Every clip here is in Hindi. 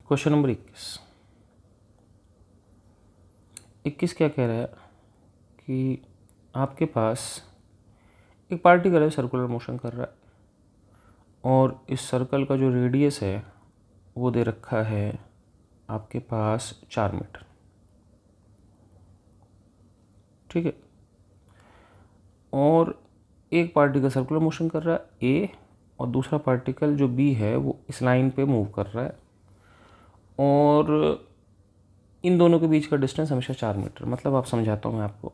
क्वेश्चन नंबर 21 क्या कह रहा है कि आपके पास एक पार्टिकल है, सर्कुलर मोशन कर रहा है, और इस सर्कल का जो रेडियस है वो दे रखा है आपके पास 4 मीटर। ठीक है, और एक पार्टिकल सर्कुलर मोशन कर रहा है ए, और दूसरा पार्टिकल जो बी है वो इस लाइन पे मूव कर रहा है, और इन दोनों के बीच का डिस्टेंस हमेशा 4 मीटर। मतलब आप समझाता हूँ मैं आपको,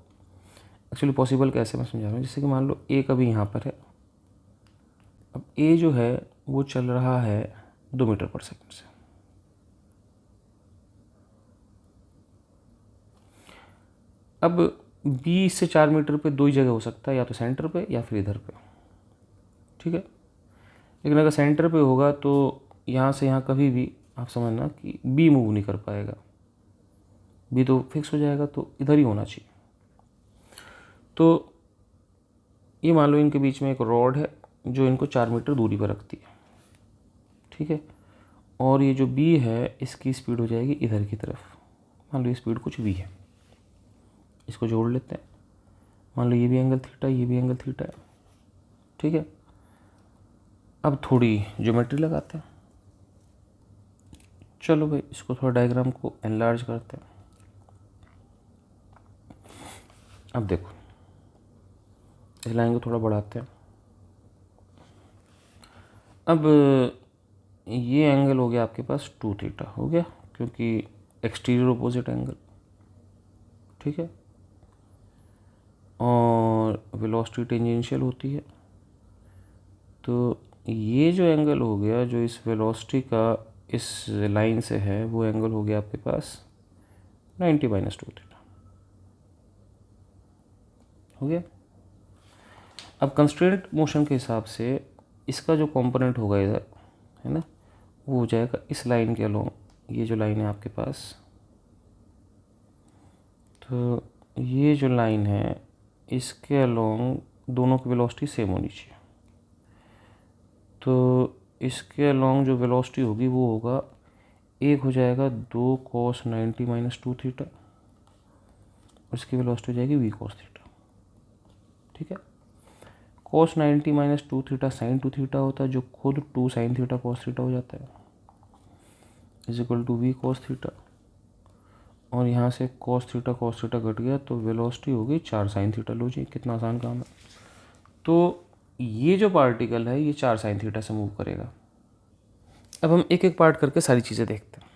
एक्चुअली पॉसिबल कैसे मैं समझा रहा हूँ। जैसे कि मान लो ए कभी यहाँ पर है, अब ए जो है वो चल रहा है 2 मीटर पर सेकंड से। अब बी से 4 मीटर पे दो ही जगह हो सकता है, या तो सेंटर पे या फिर इधर पे। ठीक है, लेकिन अगर सेंटर पे होगा तो यहाँ से यहाँ कभी भी आप समझना कि बी मूव नहीं कर पाएगा, बी तो फिक्स हो जाएगा, तो इधर ही होना चाहिए। तो ये मान लो इनके बीच में एक रॉड है जो इनको 4 मीटर दूरी पर रखती है। ठीक है, और ये जो बी है इसकी स्पीड हो जाएगी इधर की तरफ। मान लो ये स्पीड कुछ भी है, इसको जोड़ लेते हैं। मान लो ये भी एंगल थीटा, ये भी एंगल थीटा है। ठीक है, अब थोड़ी ज्योमेट्री लगाते हैं। चलो भाई, इसको थोड़ा डायग्राम को एनलार्ज करते हैं। अब देखो, इस लाइन को थोड़ा बढ़ाते हैं। अब ये एंगल हो गया आपके पास 2 थीटा हो गया, क्योंकि एक्सटीरियर अपोजिट एंगल। ठीक है, और वेलोसिटी टेंजेंशियल होती है, तो ये जो एंगल हो गया जो इस वेलोसिटी का इस लाइन से है वो एंगल हो गया आपके पास 90 माइनस 2 थीटा हो गया। अब कंस्ट्रेंट मोशन के हिसाब से इसका जो कंपोनेंट होगा इधर, है ना, वो हो जाएगा इस लाइन के अलोंग। ये जो लाइन है आपके पास, तो ये जो लाइन है इसके अलोंग दोनों की वेलोसिटी सेम होनी चाहिए। तो इसके अलोंग जो वेलोसिटी होगी वो होगा, एक हो जाएगा 2 cos 90 माइनस 2 थीटा, और इसकी वेलोसिटी हो जाएगी v cos थीटा। ठीक है, cos 90 minus 2 theta sine 2 theta होता है, जो खुद 2 साइन थीटा cos थीटा हो जाता है, is equal to v cos theta. और यहाँ से cos थीटा कट गया, तो वेलोसिटी होगी 4 साइन थीटा। लो जी, कितना आसान काम है। तो ये जो पार्टिकल है ये 4 साइन थीटा से मूव करेगा। अब हम एक एक पार्ट करके सारी चीज़ें देखते हैं।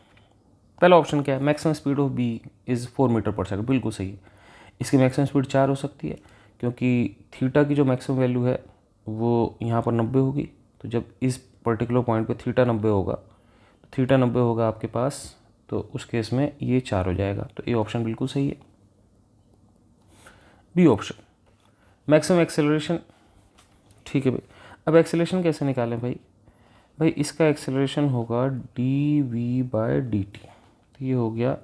पहला ऑप्शन क्या है, maximum speed of B is 4 metre per second. बिल्कुल सही है, इसकी मैक्सिमम स्पीड 4 हो सकती है, क्योंकि थीटा की जो मैक्सिमम वैल्यू है वो यहाँ पर 90 होगी। तो जब इस पर्टिकुलर पॉइंट पे थीटा 90 होगा, तो थीटा 90 होगा आपके पास, तो उस केस में ये 4 हो जाएगा। तो ये ऑप्शन बिल्कुल सही है। B option, maximum acceleration. ठीक है भाई, अब एक्सेलरेशन कैसे निकालें भाई? भाई इसका एक्सेलरेशन होगा d v by d t. तो ये हो गया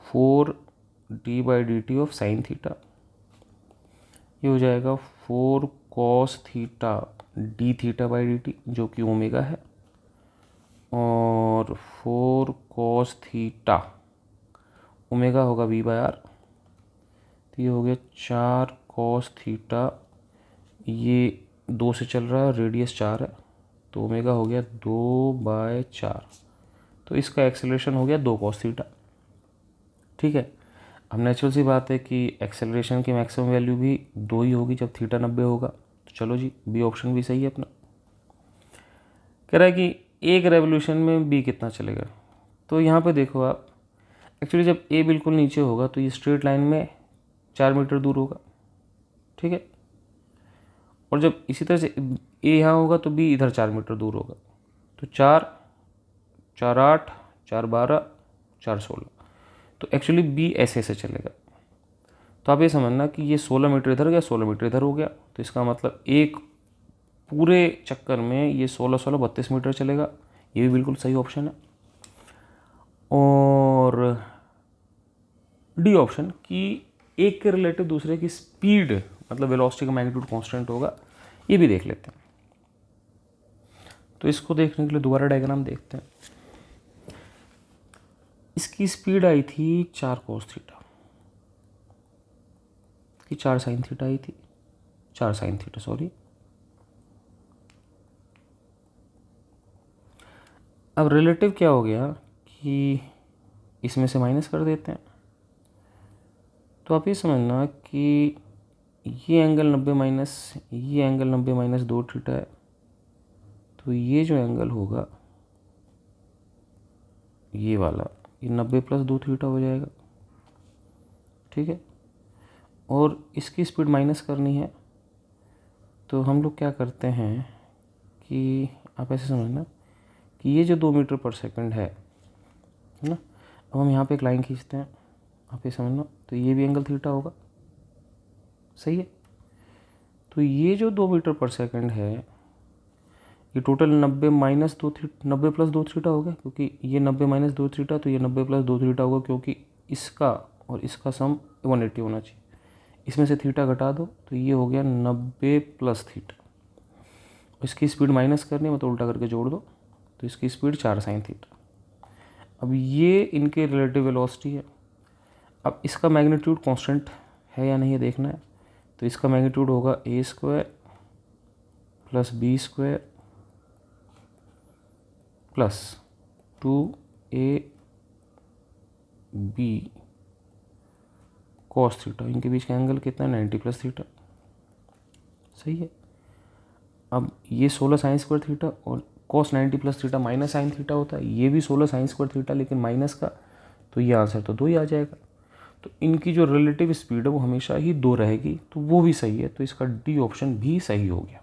4d/dt ऑफ साइन थीटा। ये हो जाएगा 4 cos theta D theta by d T, जो कि ओमेगा है, और 4 cos थीटा ओमेगा होगा v/r। तो ये हो गया 4 cos थीटा, ये 2 से चल रहा है, रेडियस 4 है, तो ओमेगा हो गया 2/4। तो इसका एक्सेलरेशन हो गया 2 cos थीटा। ठीक है, अब नेचुरल सी बात है कि एक्सेलरेशन की मैक्सिमम वैल्यू भी 2 ही होगी जब थीटा 90 होगा। तो चलो जी, बी ऑप्शन भी सही है अपना। कह रहा है कि एक रेवोल्यूशन में बी कितना चलेगा। तो यहाँ पे देखो आप, एक्चुअली जब ए बिल्कुल नीचे होगा तो ये स्ट्रेट लाइन में 4 मीटर दूर होगा। ठीक है, और जब इसी तरह से ए यहाँ होगा तो बी इधर 4 मीटर दूर होगा। तो 4 4 8 4 12 4 16, तो एक्चुअली बी ऐसे ऐसे चलेगा। तो आप ये समझना कि ये 16 मीटर इधर गया, 16 मीटर इधर हो गया। तो इसका मतलब एक पूरे चक्कर में ये 16 16 32 मीटर चलेगा। ये भी बिल्कुल सही ऑप्शन है। और डी ऑप्शन कि एक के रिलेटिव दूसरे की स्पीड, मतलब वेलोसिटी का मैग्नीट्यूड कांस्टेंट होगा, ये भी देख लेते हैं। तो इसको देखने के लिए दोबारा डायग्राम देखते हैं। इसकी स्पीड आई थी 4 cos थीटा, कि 4 sin थीटा आई थी, 4 sin थीटा सॉरी। अब रिलेटिव क्या हो गया कि इसमें से माइनस कर देते हैं, तो आप ये समझना कि ये एंगल 90 माइनस ये एंगल 90 माइनस 2 थीटा है, तो ये जो एंगल होगा ये वाला, ये 90 प्लस 2 थीटा हो जाएगा, ठीक है। और इसकी स्पीड माइनस करनी है, तो हम लोग क्या करते हैं कि आप ऐसे समझना कि ये जो 2 मीटर पर सेकंड है ना, अब हम यहाँ पे एक लाइन खींचते हैं, आप ये समझना, तो ये भी एंगल थीटा होगा, सही है। तो ये जो 2 मीटर पर सेकंड है, ये total 90 minus 2 theta, 90 plus 2 theta हो गया, क्योंकि ये 90 माइनस 2 थीटा, तो ये 90 प्लस 2 थीटा होगा, क्योंकि इसका और इसका सम 180 होना चाहिए। इसमें से थीटा घटा दो, तो ये हो गया 90 प्लस थीटा। इसकी स्पीड माइनस करनी है, मतलब उल्टा करके जोड़ दो, तो इसकी स्पीड 4 sin थीटा। अब ये इनके रिलेटिव वेलोसिटी है। अब इसका मैग्नीट्यूड कांस्टेंट है या नहीं है देखना है, तो इसका मैग्नीट्यूड होगा a square plus b square plus 2ab cos theta. इनके बीच का एंगल कितना है, 90 प्लस थीटा, सही है। अब ये 16 साइन स्क्वायर थीटा और cos 90 plus theta minus sine theta होता है, ये भी 16 साइन स्क्वायर थीटा लेकिन माइनस का, तो ये आंसर तो 2 ही आ जाएगा। तो इनकी जो रिलेटिव स्पीड है वो हमेशा ही 2 रहेगी, तो वो भी सही है, तो इसका डी ऑप्शन भी सही हो गया।